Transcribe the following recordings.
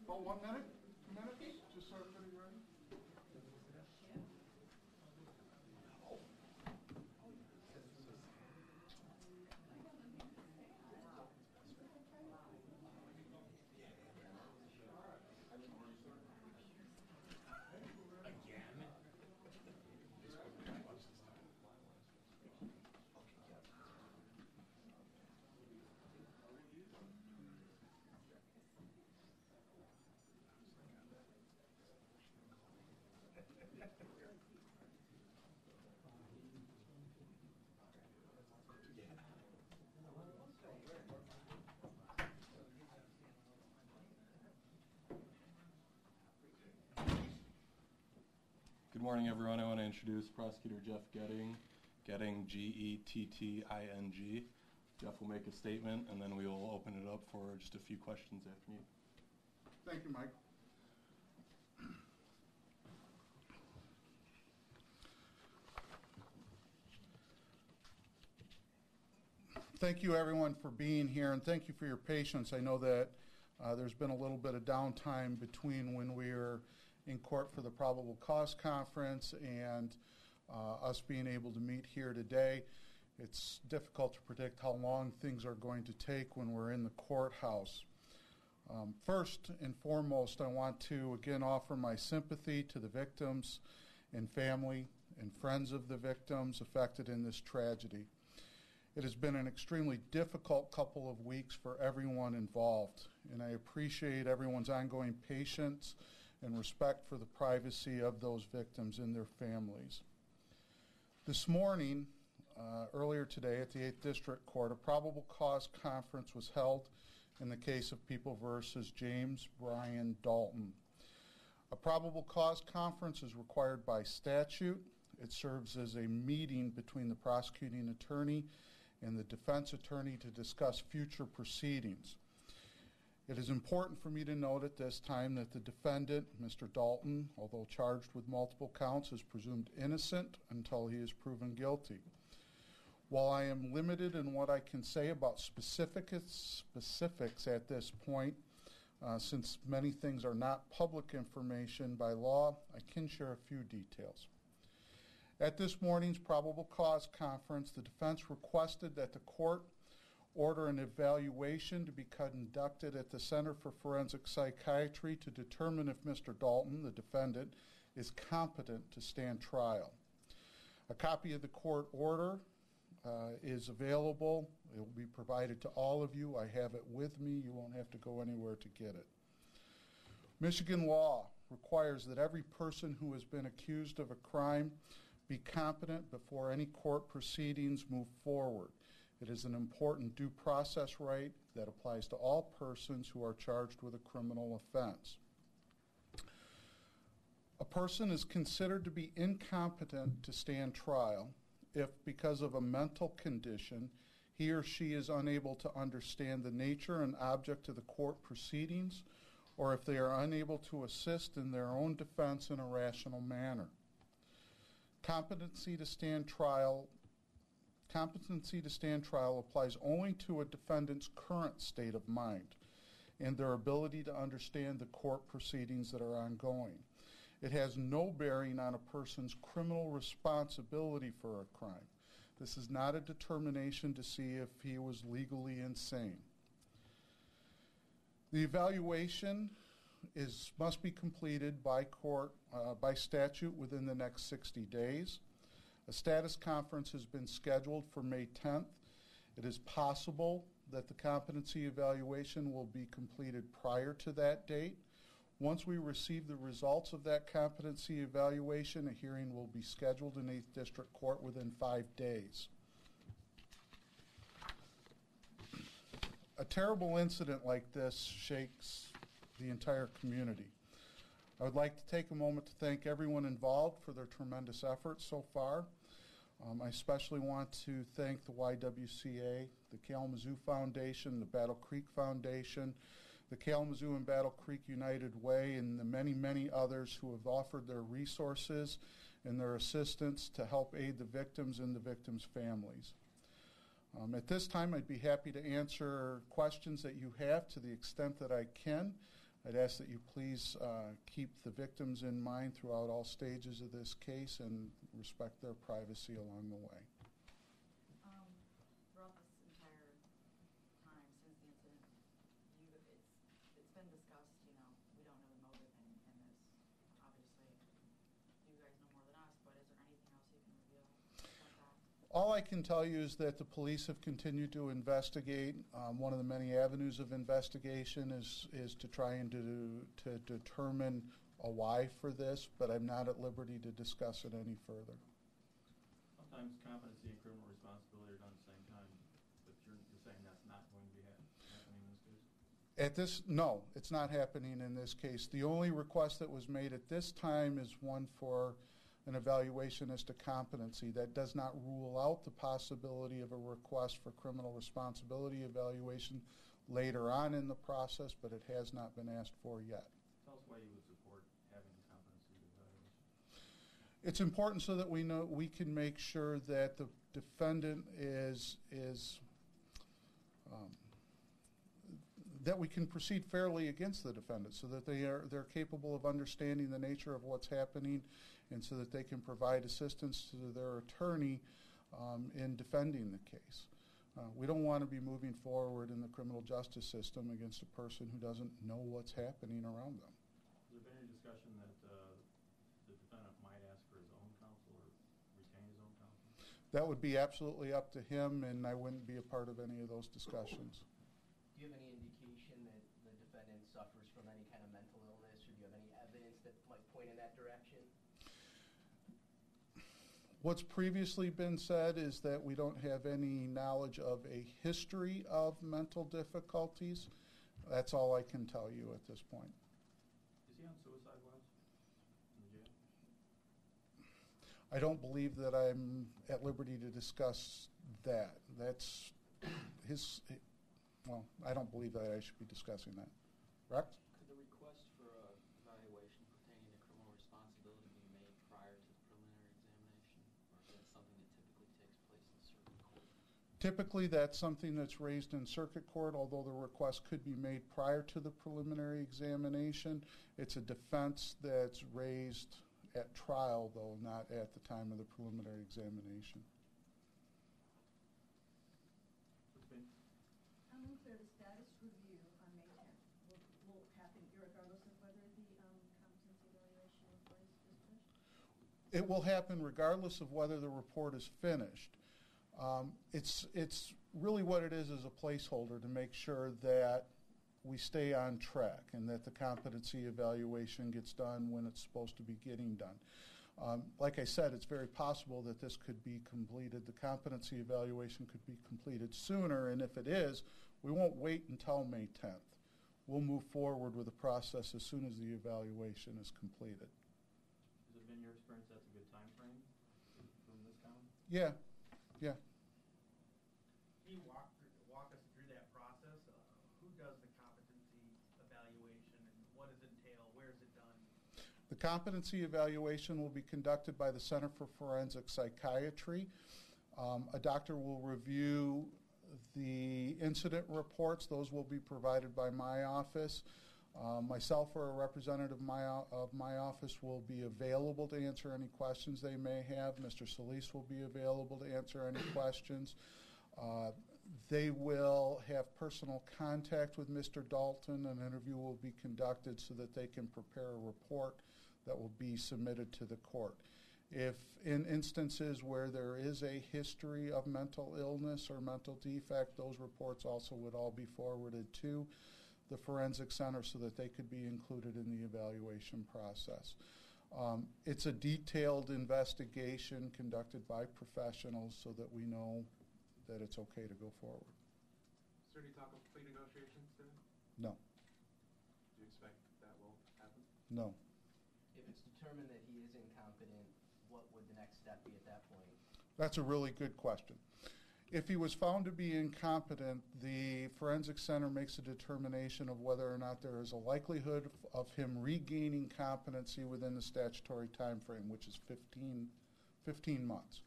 About 1 minute, 2 minutes, just so everybody's ready. Good morning, everyone. I want to introduce Prosecutor Jeff Getting, Getting. Jeff will make a statement, and then we will open it up for just a few questions after me. Thank you, Mike. Thank you, everyone, for being here, and thank you for your patience. I know that there's been a little bit of downtime between when we were in court for the probable cause conference and us being able to meet here today. It's difficult to predict how long things are going to take when we're in the courthouse. First and foremost, I want to again offer my sympathy to the victims and family and friends of the victims affected in this tragedy. It has been an extremely difficult couple of weeks for everyone involved, and I appreciate everyone's ongoing patience and respect for the privacy of those victims and their families. This morning, earlier today at the 8th District Court, a probable cause conference was held in the case of People versus James Brian Dalton. A probable cause conference is required by statute. It serves as a meeting between the prosecuting attorney and the defense attorney to discuss future proceedings. It is important for me to note at this time that the defendant, Mr. Dalton, although charged with multiple counts, is presumed innocent until he is proven guilty. While I am limited in what I can say about specifics at this point, since many things are not public information by law, I can share a few details. At this morning's probable cause conference, the defense requested that the court order an evaluation to be conducted at the Center for Forensic Psychiatry to determine if Mr. Dalton, the defendant, is competent to stand trial. A copy of the court order is available. It will be provided to all of you. I have it with me. You won't have to go anywhere to get it. Michigan law requires that every person who has been accused of a crime be competent before any court proceedings move forward. It is an important due process right that applies to all persons who are charged with a criminal offense. A person is considered to be incompetent to stand trial if, because of a mental condition, he or she is unable to understand the nature and object of the court proceedings, or if they are unable to assist in their own defense in a rational manner. Competency to stand trial applies only to a defendant's current state of mind and their ability to understand the court proceedings that are ongoing. It has no bearing on a person's criminal responsibility for a crime. This is not a determination to see if he was legally insane. The evaluation must be completed by statute within the next 60 days. A status conference has been scheduled for May 10th. It is possible that the competency evaluation will be completed prior to that date. Once we receive the results of that competency evaluation, a hearing will be scheduled in 8th District Court within 5 days. A terrible incident like this shakes the entire community. I would like to take a moment to thank everyone involved for their tremendous efforts so far. I especially want to thank the YWCA, the Kalamazoo Foundation, the Battle Creek Foundation, the Kalamazoo and Battle Creek United Way, and the many, many others who have offered their resources and their assistance to help aid the victims and the victims' families. At this time, I'd be happy to answer questions that you have to the extent that I can. I'd ask that you please keep the victims in mind throughout all stages of this case and respect their privacy along the way. Throughout this entire time since the incident, it's been discussed, we don't know the motive in this. Obviously, you guys know more than us, but is there anything else you can reveal about that? All I can tell you is that the police have continued to investigate. One of the many avenues of investigation is to try and to determine a why for this, but I'm not at liberty to discuss it any further. Sometimes competency and criminal responsibility are done at the same time, but you're saying that's not going to be happening in this case? No, it's not happening in this case. The only request that was made at this time is one for an evaluation as to competency. That does not rule out the possibility of a request for criminal responsibility evaluation later on in the process, but it has not been asked for yet. Tell us why you would support having a competency evaluation. It's important so that we know we can make sure that the defendant is that we can proceed fairly against the defendant, so that they're capable of understanding the nature of what's happening, and so that they can provide assistance to their attorney in defending the case. We don't want to be moving forward in the criminal justice system against a person who doesn't know what's happening around them. Has there been any discussion that the defendant might ask for his own counsel or retain his own counsel? That would be absolutely up to him, and I wouldn't be a part of any of those discussions. Do you have any indication that the defendant suffers from any kind of mental illness, or do you have any evidence that might point in that direction? What's previously been said is that we don't have any knowledge of a history of mental difficulties. That's all I can tell you at this point. Is he on suicide watch in the jail? I don't believe that I'm at liberty to discuss that. That's his... Well, I don't believe that I should be discussing that. Correct? Could the request for evaluation pertaining to criminal responsibility be made prior to the preliminary examination, or is that something that typically takes place in circuit court? Typically, that's something that's raised in circuit court, although the request could be made prior to the preliminary examination. It's a defense that's raised at trial, though, not at the time of the preliminary examination. I'm unclear. The status review on May 10th will happen regardless of whether the competency evaluation report is finished? It will happen regardless of whether the report is finished. It's really what it is a placeholder to make sure that we stay on track and that the competency evaluation gets done when it's supposed to be getting done. Like I said, it's very possible that this could be completed, the competency evaluation could be completed sooner, and if it is, we won't wait until May 10th. We'll move forward with the process as soon as the evaluation is completed. Has it been your experience that's a good time frame from this county? Yeah. Can you walk us through that process? Who does the competency evaluation, and what does it entail? Where is it done? The competency evaluation will be conducted by the Center for Forensic Psychiatry. A doctor will review the incident reports. Those will be provided by my office. Myself or a representative of my office will be available to answer any questions they may have. Mr. Solis will be available to answer any questions. They will have personal contact with Mr. Dalton. An interview will be conducted so that they can prepare a report that will be submitted to the court. If in instances where there is a history of mental illness or mental defect, those reports also would all be forwarded to the Forensic Center so that they could be included in the evaluation process. It's a detailed investigation conducted by professionals so that we know that it's okay to go forward. Is there any talk of plea negotiations soon? No. Do you expect that will happen? No. If it's determined that he is incompetent, what would the next step be at that point? That's a really good question. If he was found to be incompetent, the Forensic Center makes a determination of whether or not there is a likelihood of him regaining competency within the statutory time frame, which is 15 months.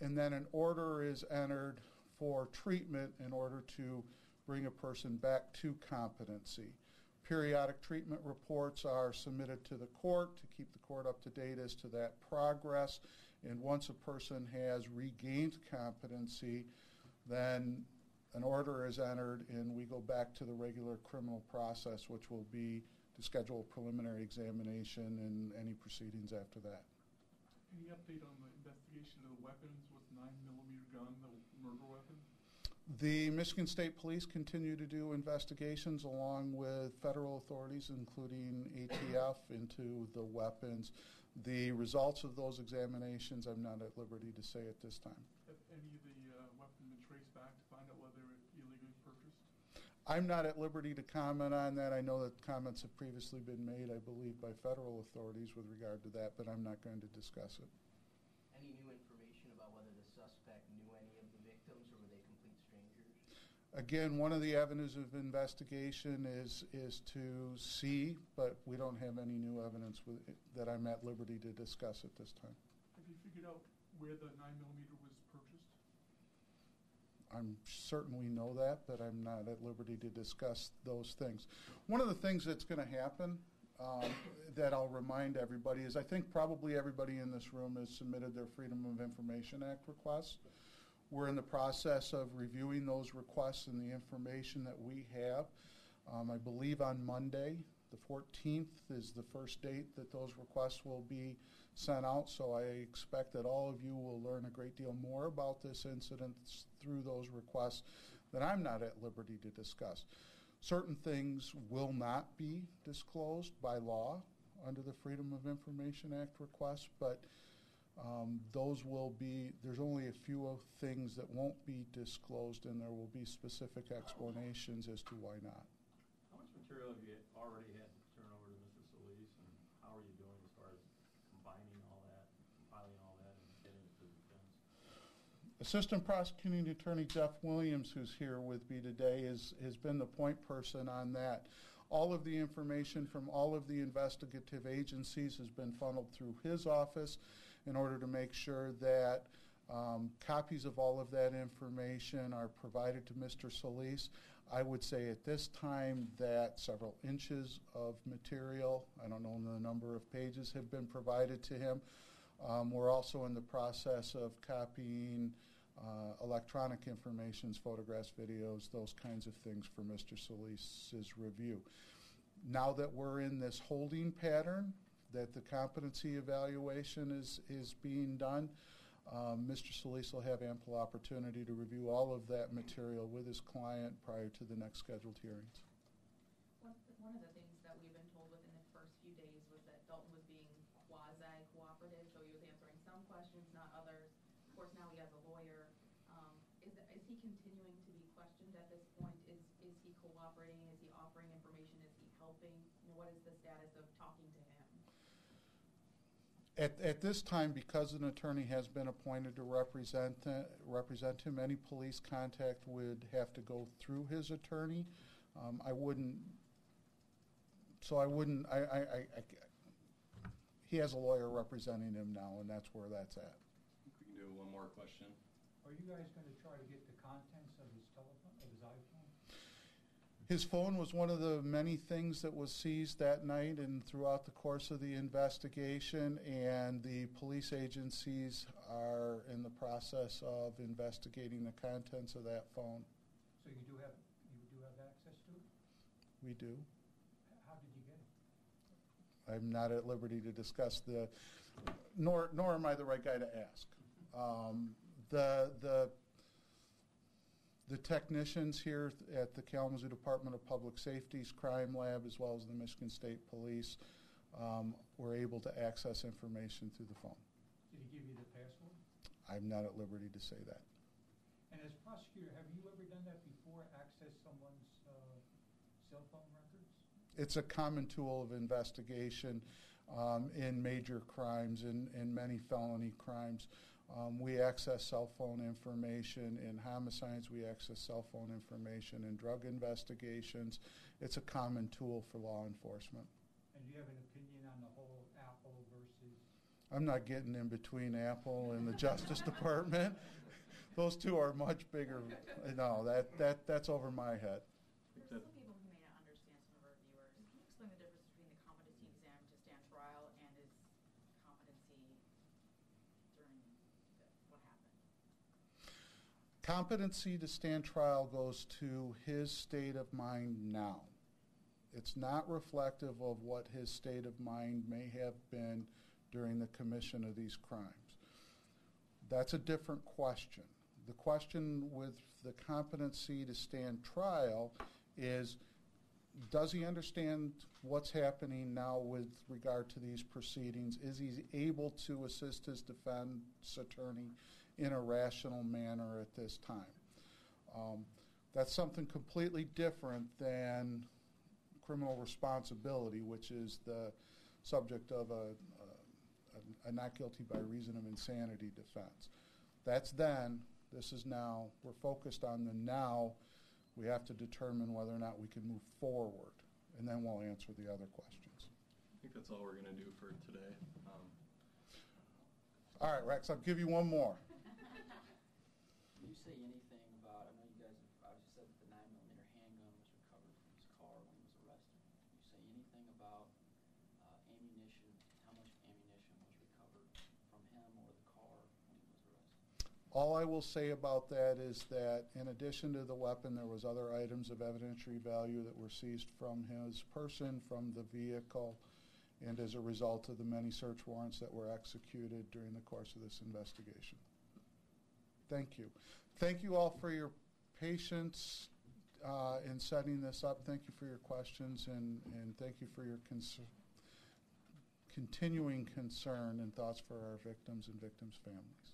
And then an order is entered for treatment in order to bring a person back to competency. Periodic treatment reports are submitted to the court to keep the court up to date as to that progress. And once a person has regained competency, then an order is entered and we go back to the regular criminal process, which will be to schedule a preliminary examination and any proceedings after that. Any update on the investigation of the weapons with 9mm gun, the murder weapon? The Michigan State Police continue to do investigations along with federal authorities, including ATF, into the weapons. The results of those examinations I'm not at liberty to say at this time. Have any of the weapons been traced back to find out whether they were illegally purchased? I'm not at liberty to comment on that. I know that comments have previously been made, I believe, by federal authorities with regard to that, but I'm not going to discuss it. Any new information about whether the suspect knew any of the victims, or were they complete strangers? Again, one of the avenues of investigation is to see, but we don't have any new evidence that I'm at liberty to discuss at this time. Have you figured out where the 9mm was purchased? I certainly know that, but I'm not at liberty to discuss those things. One of the things that's going to happen that I'll remind everybody is I think probably everybody in this room has submitted their Freedom of Information Act requests. We're in the process of reviewing those requests and the information that we have. I believe on Monday, the 14th, is the first date that those requests will be sent out, so I expect that all of you will learn a great deal more about this incident through those requests that I'm not at liberty to discuss. Certain things will not be disclosed by law under the Freedom of Information Act request, but those will be, there's only a few things that won't be disclosed, and there will be specific explanations as to why not. How much material have you already had to turn over to Mr. Solis, and how are you doing as far as combining all that, compiling all that, and getting it to the defense? Assistant Prosecuting Attorney Jeff Williams, who's here with me today, has been the point person on that. All of the information from all of the investigative agencies has been funneled through his office in order to make sure that copies of all of that information are provided to Mr. Solis. I would say at this time that several inches of material, I don't know the number of pages, have been provided to him. We're also in the process of copying electronic information, photographs, videos, those kinds of things for Mr. Solis' review. Now that we're in this holding pattern, that the competency evaluation is being done, Mr. Solis will have ample opportunity to review all of that material with his client prior to the next scheduled hearings. One of the things that we've been told within the first few days was that Dalton was being quasi-cooperative, so he was answering some questions, not others. Of course, now he has a lawyer. Is he continuing to be questioned at this point? Is he cooperating? Is he offering information? Is he helping? What is the status of talking to him? At this time, because an attorney has been appointed to represent him, any police contact would have to go through his attorney. He has a lawyer representing him now, and that's where that's at. I think we can do one more question. Are you guys going to try to get the contents of his telephone, of his iPhone? His phone was one of the many things that was seized that night and throughout the course of the investigation, and the police agencies are in the process of investigating the contents of that phone. So you do have access to it? We do. How did you get it? I'm not at liberty to discuss nor am I the right guy to ask. The technicians here at the Kalamazoo Department of Public Safety's crime lab, as well as the Michigan State Police, were able to access information through the phone. Did he give you the password? I'm not at liberty to say that. And as prosecutor, have you ever done that before, access someone's cell phone records? It's a common tool of investigation in major crimes, in many felony crimes. We access cell phone information in homicides. We access cell phone information in drug investigations. It's a common tool for law enforcement. And do you have an opinion on the whole Apple versus... I'm not getting in between Apple and the Justice Department. Those two are much bigger. No, that's over my head. For some people who may not understand, some of our viewers, Competency to stand trial goes to his state of mind now. It's not reflective of what his state of mind may have been during the commission of these crimes. That's a different question. The question with the competency to stand trial is, does he understand what's happening now with regard to these proceedings? Is he able to assist his defense attorney in a rational manner at this time? That's something completely different than criminal responsibility, which is the subject of a not guilty by reason of insanity defense. That's then. This is now. We're focused on the now. We have to determine whether or not we can move forward, and then we'll answer the other questions. I think that's all we're going to do for today. All right, Rex, I'll give you one more. Can you say anything about, I know you guys have obviously said that the 9mm handgun was recovered from his car when he was arrested. Can you say anything about ammunition, how much ammunition was recovered from him or the car when he was arrested? All I will say about that is that in addition to the weapon, there was other items of evidentiary value that were seized from his person, from the vehicle, and as a result of the many search warrants that were executed during the course of this investigation. Thank you. Thank you all for your patience in setting this up. Thank you for your questions, and thank you for your continuing concern and thoughts for our victims and victims' families.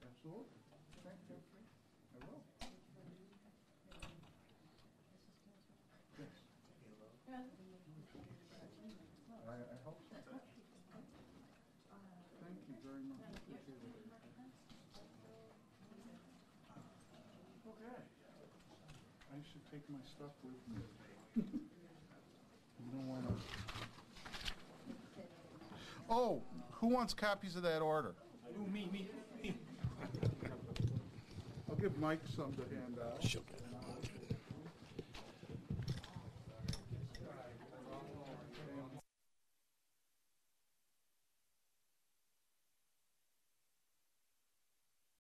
Absolutely. Thank you. I will. I hope so. Thank you very much. Appreciate it. Okay. I should take my stuff with me. You don't want to. Oh, who wants copies of that order? Ooh, me. I'll give Mike some to hand out. She'll get it.